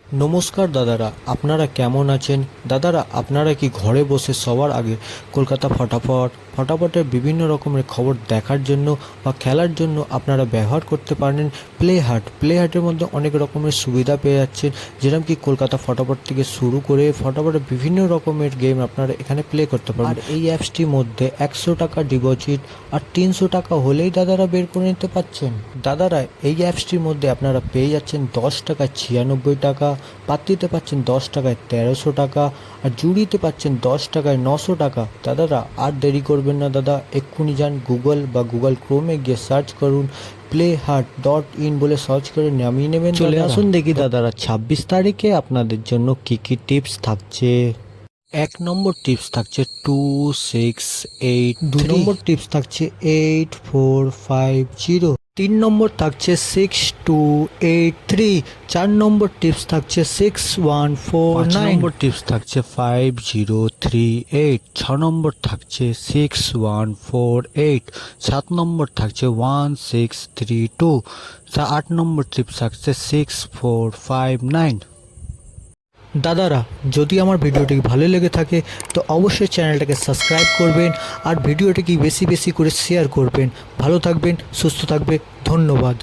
নমস্কার দাদারা, আপনারা কেমন আছেন? দাদারা, আপনারা কি ঘরে বসে সবার আগে কলকাতা ফটাফটের বিভিন্ন রকমের খবর দেখার জন্য বা খেলার জন্য আপনারা ব্যবহার করতে পারেন প্লে হার্টের মধ্যে অনেক রকমের সুবিধা পেয়ে যাচ্ছেন, যেরকম কি কলকাতা ফটাফট থেকে শুরু করে ফটাফটের বিভিন্ন রকমের গেম আপনারা এখানে প্লে করতে পারেন। আর এই অ্যাপসটির মধ্যে 100 টাকা ডিপোজিট আর 300 টাকা হলেই দাদারা বের করে নিতে পারছেন। দাদারা, এই অ্যাপসটির মধ্যে আপনারা পেয়ে যাচ্ছেন 10 টাকায় 96 টাকা, পাত্তিতে পাচ্ছেন 10 টাকায় 1300 টাকা, আর জুড়িতে পাচ্ছেন 10 টাকায় 900 টাকা। দাদারা, আর দেরি করবেন না দাদা, এক্ষুনি যান গুগল বা গুগল ক্রোমে গিয়ে সার্চ করুন playhard.in বলে সার্চ করে নামিয়ে নেবেন। চলে আসুন দেখি দাদারা 26 তারিখে আপনাদের জন্য কি কি টিপস থাকছে। 1 নম্বর টিপস থাকছে 268, 2 নম্বর টিপস থাকছে 8450, 3 নম্বর থাকছে 6283, 4 নম্বর টিপস থাকছে 6149, 5 নম্বর টিপস থাকছে 5038, 6 নম্বর থাকছে 6148, 7 নম্বর থাকছে 1632, 8 নম্বর টিপস থাকছে 6459। দাদারা, যদি আমার ভিডিওটি ভালো লেগে থাকে তো অবশ্যই চ্যানেলটাকে সাবস্ক্রাইব করবেন আর ভিডিওটিকে বেশি বেশি করে শেয়ার করবেন। ভালো থাকবেন, সুস্থ থাকবেন, ধন্যবাদ।